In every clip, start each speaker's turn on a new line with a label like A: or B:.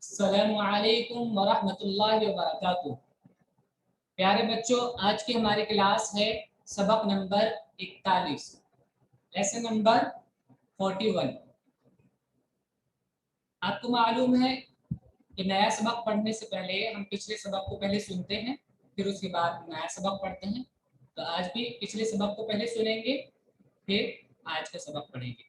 A: अस्सलामु अलैकुम वरहमतुल्लाहि वबरकातुहू। प्यारे बच्चों, आज की हमारी क्लास है सबक नंबर 41, लेसन नंबर 41। आपको मालूम है कि नया सबक पढ़ने से पहले हम पिछले सबक को पहले सुनते हैं, फिर उसके बाद नया सबक पढ़ते हैं। तो आज भी पिछले सबक को पहले सुनेंगे, फिर आज का सबक पढ़ेंगे।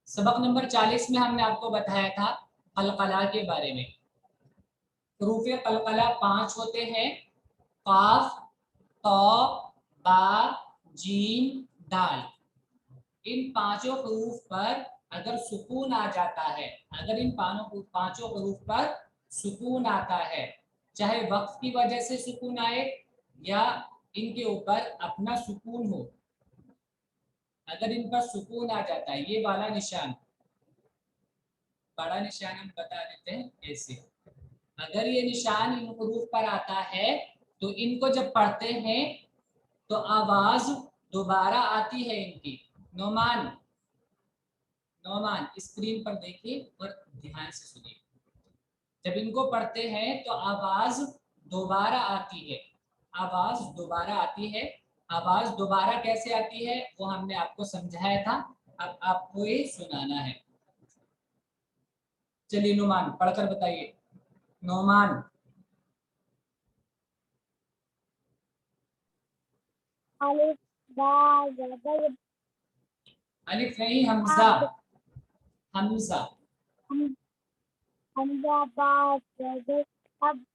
A: सबक नंबर 40 में हमने आपको बताया था कलकला के बारे में। हरूफ कलकला 5 होते हैं, काफ, तो, बा, जीम, दाल। इन पांचों हरूफ पर अगर सुकून आ जाता है, अगर इन पांचों हरूफ पर सुकून आता है, चाहे वक्त की वजह से सुकून आए या इनके ऊपर अपना सुकून हो, अगर इन पर सुकून आ जाता है, ये वाला निशान, बड़ा निशान हम बता देते हैं ऐसे, अगर ये निशान इन हरूफ पर आता है तो इनको जब पढ़ते हैं तो आवाज दोबारा आती है इनकी। नोमान, नोमान स्क्रीन पर देखिए और ध्यान से सुनिए। जब इनको पढ़ते हैं तो आवाज दोबारा आती है, आवाज दोबारा आती है। आवाज दोबारा कैसे आती है वो हमने आपको समझाया था, अब आपको ये सुनाना है। चलिए नोमान पढ़कर बताइए। नोमान,
B: अलिफ बा ज़बर
A: अलिफ नहीं, हमजा, हमजा,
B: हमजा बा ज़बर अब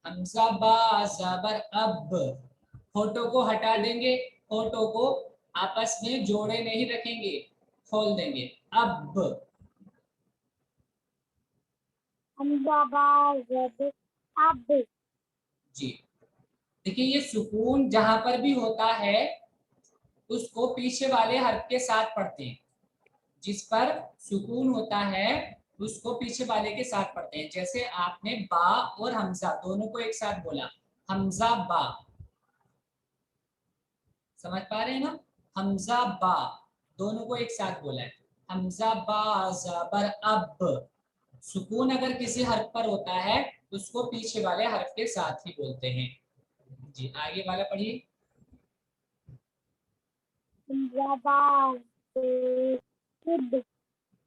A: हमजा बा ज़बर अब। फोटो को हटा देंगे, फोटो को आपस में जोड़े नहीं रखेंगे, खोल देंगे। अब
B: हमजा बा ज़बर अब।
A: जी, देखिए ये सुकून जहां पर भी होता है उसको पीछे वाले हर्फ के साथ पढ़ते हैं। जिस पर सुकून होता है उसको पीछे वाले के साथ पढ़ते हैं। जैसे आपने बा और हमजा दोनों को एक साथ बोला, हमजा बा, समझ पा रहे हैं ना? हमजा बा दोनों को एक साथ बोला है, हमजा बा ज़बर अब। सुकून अगर किसी हर्फ पर होता है उसको पीछे वाले हर्फ के साथ ही बोलते हैं। जी आगे वाला पढ़िए।
B: हमजा बा इब।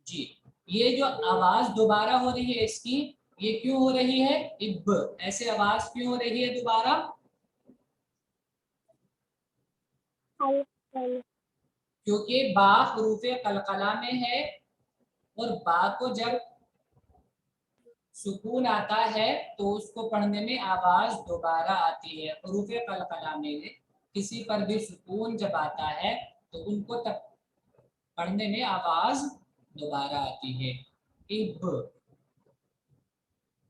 A: जी, ये जो आवाज दोबारा हो रही है इसकी, ये क्यों हो रही है? इब, ऐसे आवाज क्यों हो रही है दोबारा? क्योंकि बा हरूफ कलकला में है और बा को जब सुकून आता है तो उसको पढ़ने में आवाज दोबारा आती है। हरूफ कलकला में किसी पर भी सुकून जब आता है तो उनको तब पढ़ने में आवाज दोबारा आती है, इब।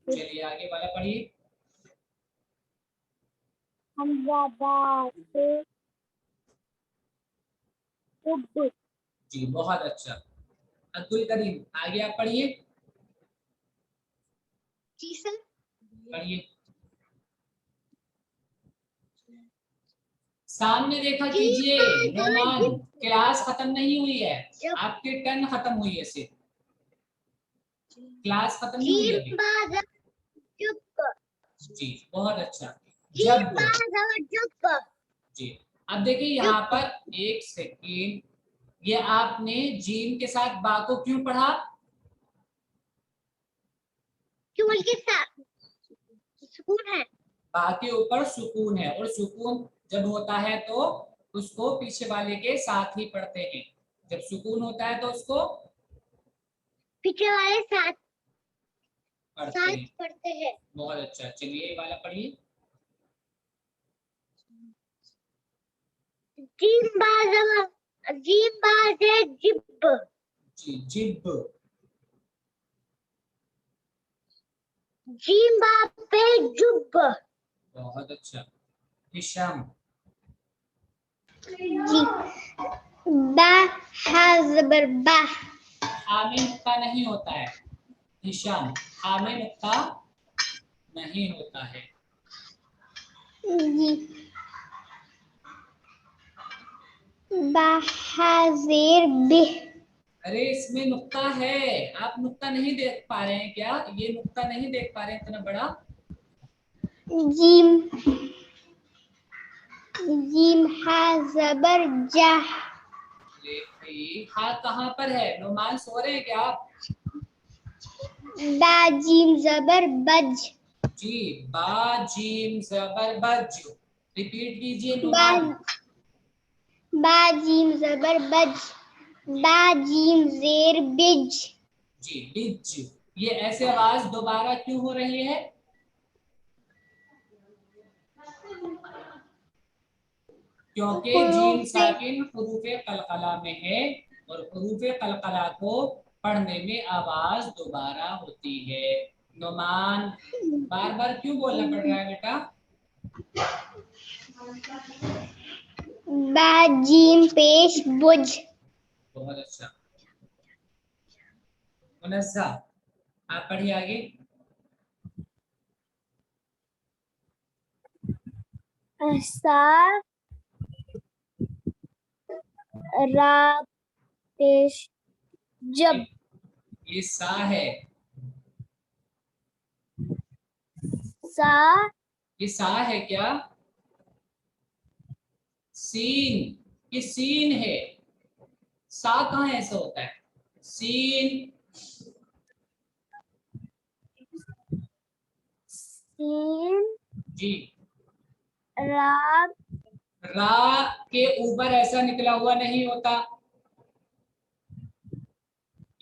A: चलिए आगे वाला पढ़िए।
B: हमजा बा इब।
A: जी बहुत अच्छा। अब्दुल करीम आगे आप पढ़िए।
B: जी सर।
A: पढ़िए। सामने देखा कीजिए नोमान, क्लास खत्म नहीं हुई है, आपकी टर्न खत्म हुई है, सिर्फ क्लास खत्म नहीं हुई अभी। जी बहुत अच्छा। जब, जी अब देखिए यहाँ पर एक सेकेंड, ये आपने जीम के साथ बा को क्यों पढ़ा?
B: क्यों के साथ सुकून है,
A: बा के ऊपर सुकून है और सुकून जब होता है तो उसको पीछे वाले के साथ ही पढ़ते हैं। जब सुकून होता है तो उसको
B: पीछे वाले साथ
A: पढ़ते हैं। बहुत अच्छा, चलिए ये वाला पढ़िए।
B: जीम बाज जिब।
A: जी जिब,
B: जीम पे जुब।
A: बहुत अच्छा। हिशाम,
B: जी बा ज़बर बा।
A: हामे नुक्ता नहीं होता है हिशाम, हामे नुक्ता नहीं होता है।
B: जी बा हाजिर बिह
A: अरे इसमें नुक्ता है, आप नुक्ता नहीं देख पा रहे हैं क्या? ये नुक्ता नहीं देख पा रहे हैं इतना बड़ा?
B: जीम जीम हा जबर जा
A: अरे भाई हा कहाँ पर है? नुमान सो रहे हैं क्या आप?
B: बा जीम जबर बज
A: जी, बा जीम जबर बज। रिपीट कीजिए
B: बा
A: नुमान।
B: बा जीम जबर बज बा जीम जेर बिज
A: जी बिज। ये ऐसे आवाज दोबारा क्यों हो रही है? क्योंकि जीम साकिन हुरूफे कलकला में है और हुरूफे कलकला को पढ़ने में आवाज दोबारा होती है। नुमान बार बार क्यों बोलना पड़ रहा है बेटा?
B: बा जीम पेश बुज
A: बहुत अच्छा। मुनस्सा, आप पढ़िए आगे।
B: सा रा पेश जब
A: ये सा है,
B: सा
A: ये सा है क्या? सीन, ये सीन है। सा कहाँ ऐसा होता है? सीन।
B: सीन
A: जी,
B: रा
A: रा के ऊपर ऐसा निकला हुआ नहीं होता,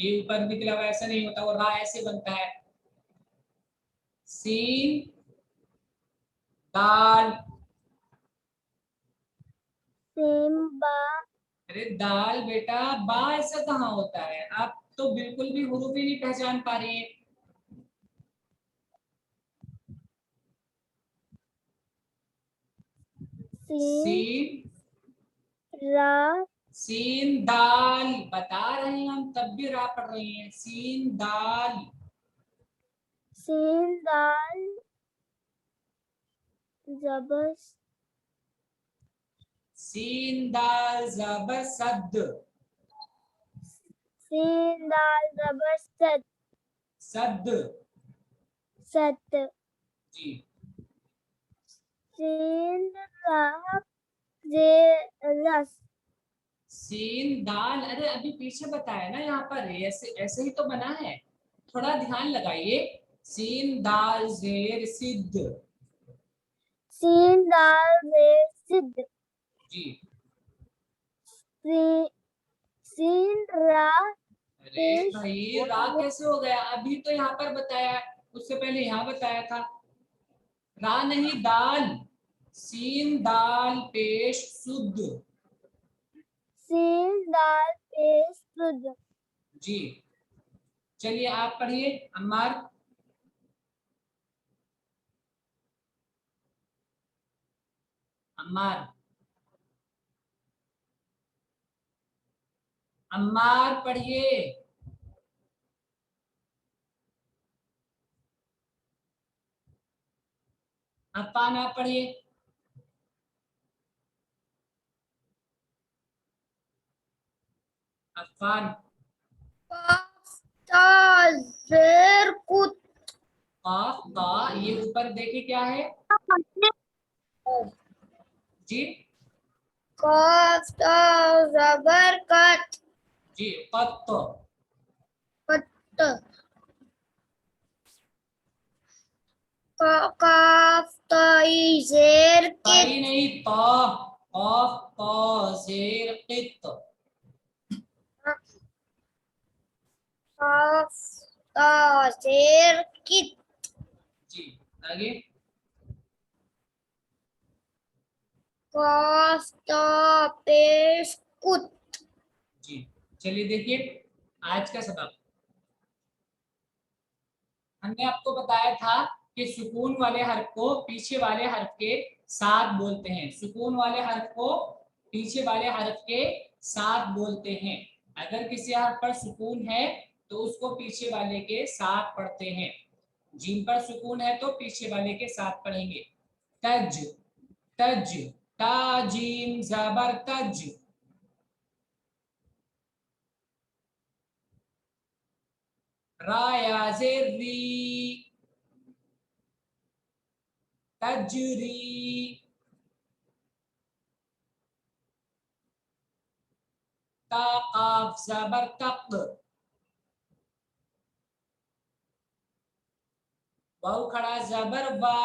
A: ये ऊपर निकला हुआ ऐसा नहीं होता, और रा ऐसे बनता है। सीन दाल।
B: सीम बा
A: अरे दाल बेटा, बा ऐसा कहाँ होता है? आप तो बिल्कुल भी हुरूफ ही नहीं पहचान पा रही है।
B: सीन
A: सीन
B: रा
A: सीन दाल बता रहे हैं हम, तब भी रा पढ़ रही हैं। सीन दाल।
B: सीन दाल जबर
A: सीन दाल जबर सद।
B: सीन दाल जबर सत
A: सद।
B: सत
A: जी,
B: सीन रा जे रस
A: सीन दाल। अरे अभी पीछे बताया ना, यहाँ पर ऐसे ऐसे ही तो बना है, थोड़ा ध्यान लगाइए। सीन दाल जेर सिद्ध।
B: सीन दाल जे सिद्ध
A: जी,
B: सीन रा
A: अरे भाई रा कैसे हो गया? अभी तो यहाँ पर बताया, उससे पहले यहाँ बताया था। रा नहीं दाल। सीन दाल पेश शुद्ध।
B: सीन दाल पेश शुद्ध
A: जी, चलिए आप पढ़िए अम्मार। अम्मार, अम्मार पढ़िए। अफान आप पढ़िए। अफान।
B: जेर कुत
A: काफ का ये ऊपर देखिए क्या है? जी,
B: कफ जबर कत
A: जी कत।
B: कत काफ ताई जेर
A: ताई नहीं ता। काफ ता जेर कित।
B: काफ ता जेर कित
A: जी, आगे।
B: काफ ता पेश कुत
A: जी, चलिए देखिए आज का सबक। हमने आपको बताया था कि सुकून वाले हर्फ को पीछे वाले हर्फ के साथ बोलते हैं। सुकून वाले हर्फ को पीछे वाले हर्फ के साथ बोलते हैं। अगर किसी हर्फ पर सुकून है तो उसको पीछे वाले के साथ पढ़ते हैं। जीम पर सुकून है तो पीछे वाले के साथ पढ़ेंगे। तज, तज, ता जीम जबर तज। را یا زیر ری تجری تا قاف زبر تق واو کھڑا زبر وا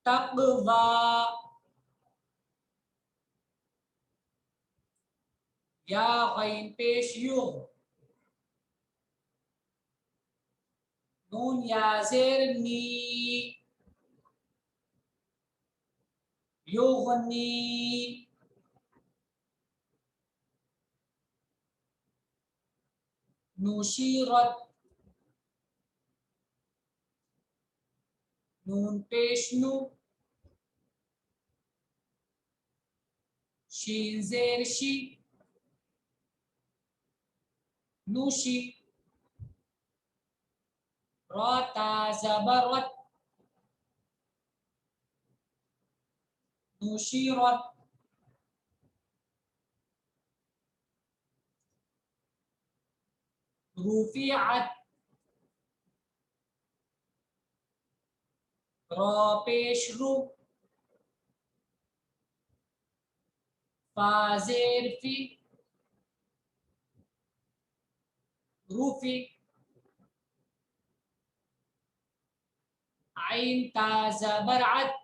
A: تقوا یا غین پیش یو نون یا زیر نی یغنی نشیرت نون پیش نو شین زیر شی نوشی را تا زبر رت نشیرت رفعت را پیش رو فا زیر فی روفی عین تا زبر عت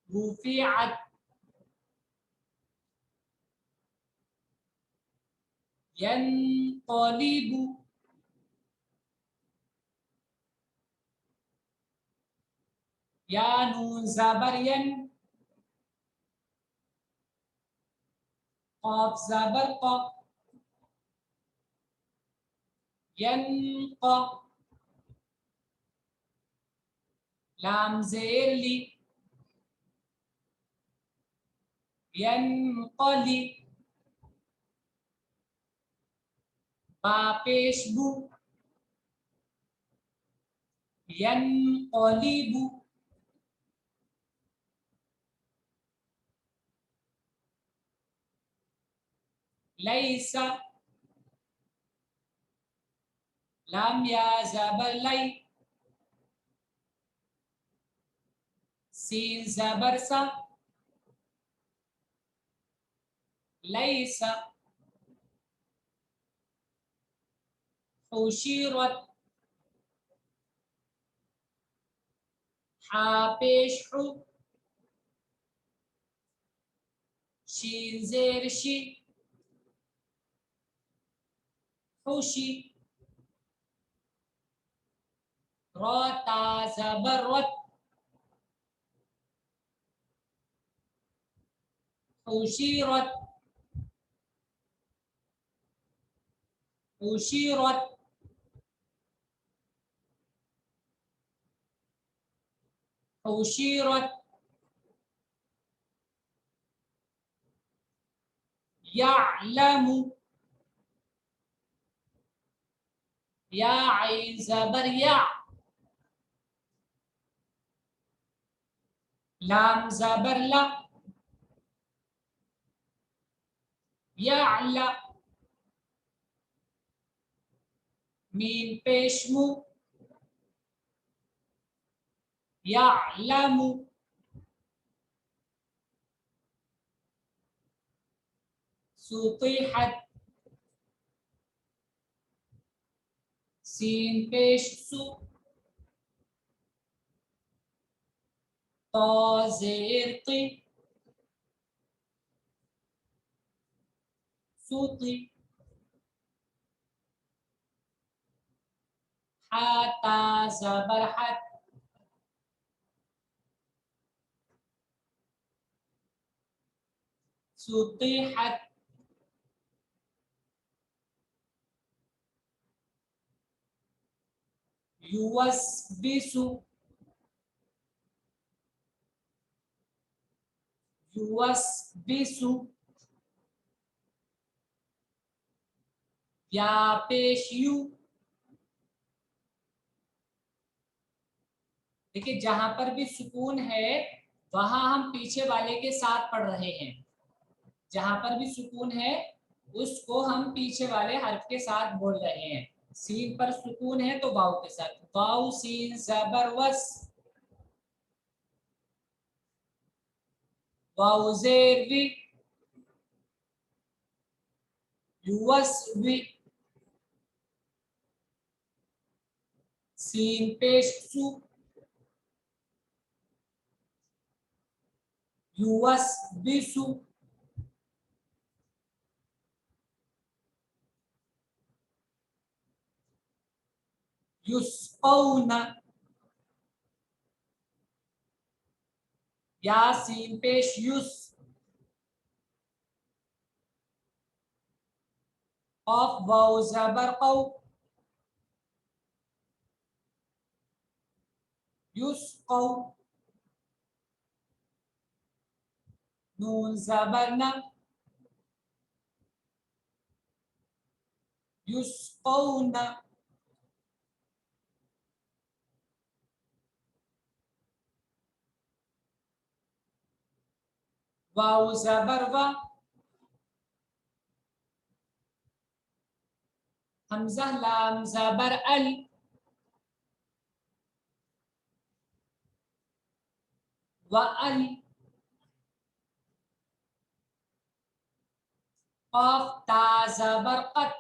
A: رفعت ينقلب یا نون زبر ین قاف زبر قا ينق لام زیر لی ينقلی با پیش بو ينقلب ليس لام یا زبر لی سین زبر سا ليس حشرت حا پیش حو شین زیر شی حوشی را تا زبر رت حشرت حشرت حشرت يعلم یا عین زبر یا لام زبر لا یعلا میم پیش مو یعلم سطیحت سین پیش سو تا زیر قی سوطی حتا زبر حت سطیحت یوسبس یوسبس یا پیش یو देखिए जहां पर भी सुकून है वहां हम पीछे वाले के साथ पढ़ रहे हैं, जहां पर भी सुकून है उसको हम पीछे वाले हर्फ के साथ बोल रहे हैं। सीन पर सुकून है तो वाव के साथ, वाव सीन ज़बर वस, वाव ज़ेर वी, युवस वी, सीन पेश सु, युवस बिसु, युस्कौना, या सीन पेश युस, ऑफ वाव ज़बर कौ, युस्कौ, नून ज़बर न, युस्कौना, वाव ज़बर वा, हमजा लाम ज़बर अल, व अल, क़ाफ ता ज़बर क़त,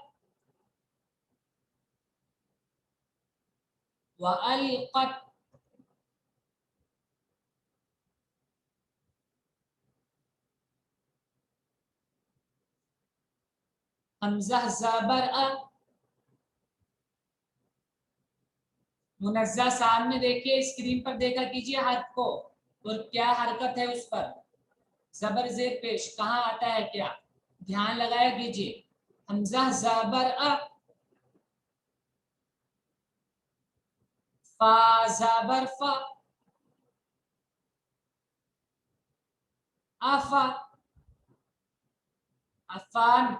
A: व अल क़त, हमजा ज़बर अ, मुनज़्ज़ा सामने देखिए, स्क्रीन पर देखा कीजिए हर्फ को और क्या हरकत है उस पर, ज़बर ज़ेर पेश कहाँ आता है, क्या ध्यान लगाया कीजिए। हमजा ज़बर अ, फा ज़बर फ, अफा, अफान,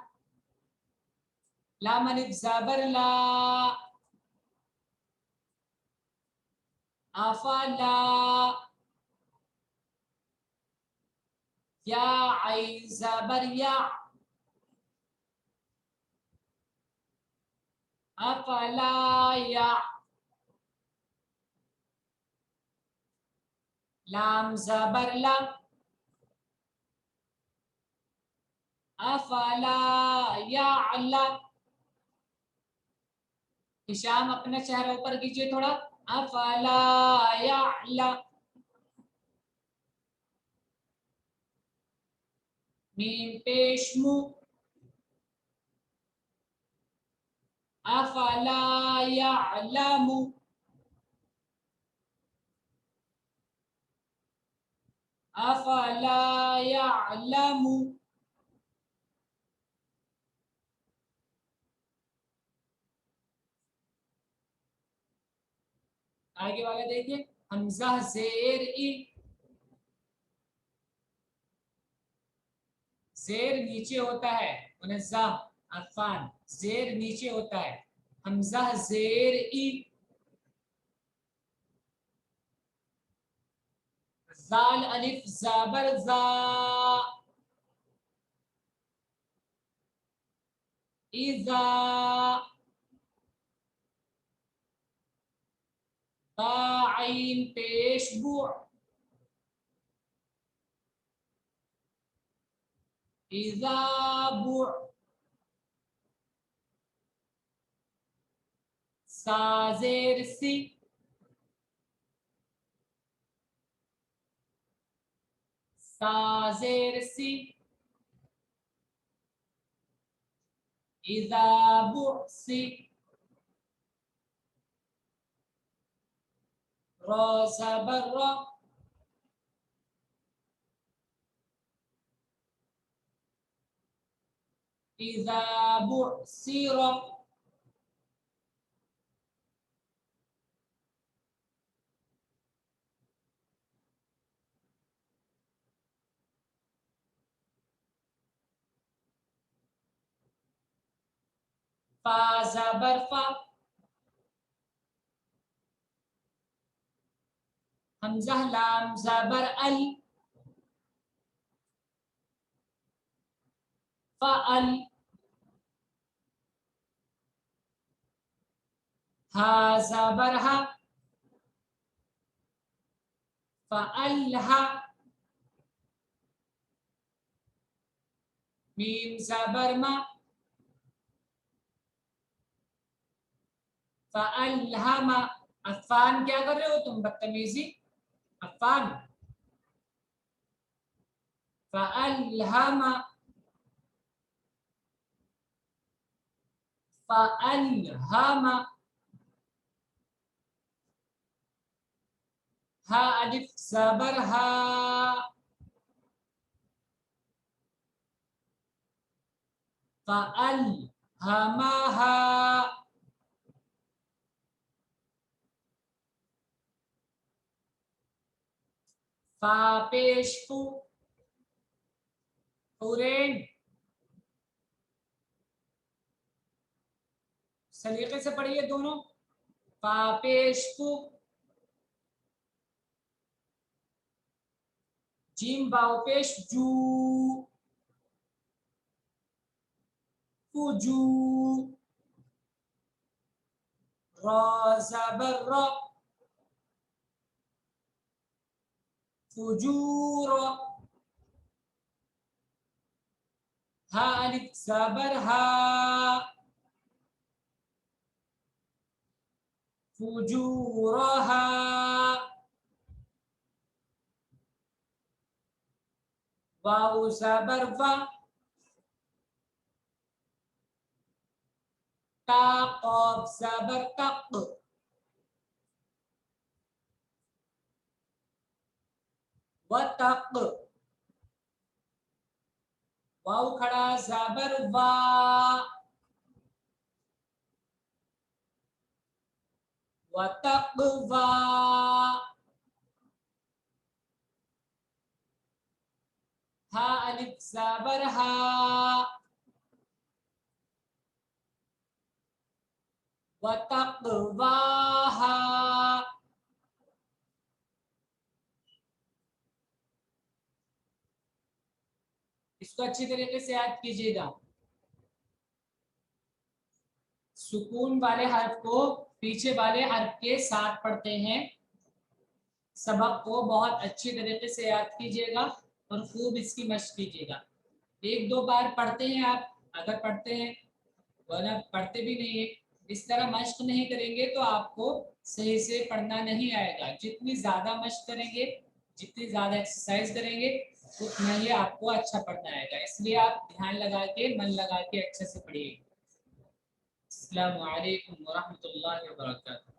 A: लाम अलिफ ज़बर ला, अफला, या ऐन ज़बर या, अफला या, लाम ज़बर ला, अफला याला, हिशाम अपना चेहरा ऊपर कीजिए थोड़ा, अफला याला, मीम पेश मु, अफला यालमु, अफला यालमु, आगे वाला देखिए, हमजा ज़ेर ई, ज़ेर नीचे होता है, मुनज़्ज़ा अफ़ान, ज़ेर नीचे होता है, हमजा ज़ेर ई, ज़ाल अलिफ ज़बर ज़ा, इज़ा, बा ऐन पेश बु, इज़ा बु, सा ज़ेर सी, सा ज़ेर सी, इज़ा बुअसी, रा ज़बर रा, इज़ा बुअसिरा, फा ज़बर फा, حمزہ لام زبر ال فعل ہا زبر ہا فعلہا میم زبر ما فعلہما عفان کیا کر رہے ہو تم بدتمیزی عفان فعلہما فعلہما ہا الف زبر ہا فعلہماہا فا پیش فو حورین سلیقے سے پڑھیے دونوں فا پیش فو جیم باو پیش جو فجو را زبر را فجور ہا الف زبر ہا فجورہا واو زبر وا تا قاف زبر تق وتق واو کھڑا زبر وا وتقوا ہا الف زبر ہا وتقواہا اس کو اچھی طریقے سے یاد کیجیے گا سکون والے حرف کو پیچھے والے حرف کے ساتھ پڑھتے ہیں سبق کو بہت اچھی طریقے سے یاد کیجیے گا اور خوب اس کی مشق کیجیے گا ایک دو بار پڑھتے ہیں آپ اگر پڑھتے ہیں ورنہ پڑھتے بھی نہیں ہے اس طرح مشق نہیں کریں گے تو آپ کو صحیح سے پڑھنا نہیں آئے گا جتنی زیادہ مشق کریں گے جتنی زیادہ ایکسرسائز کریں گے اتنا ہی آپ کو اچھا پڑھنا آئے گا اس لیے آپ دھیان لگا کے من لگا کے اچھے سے پڑھیے السلام علیکم ورحمۃ اللہ وبرکاتہ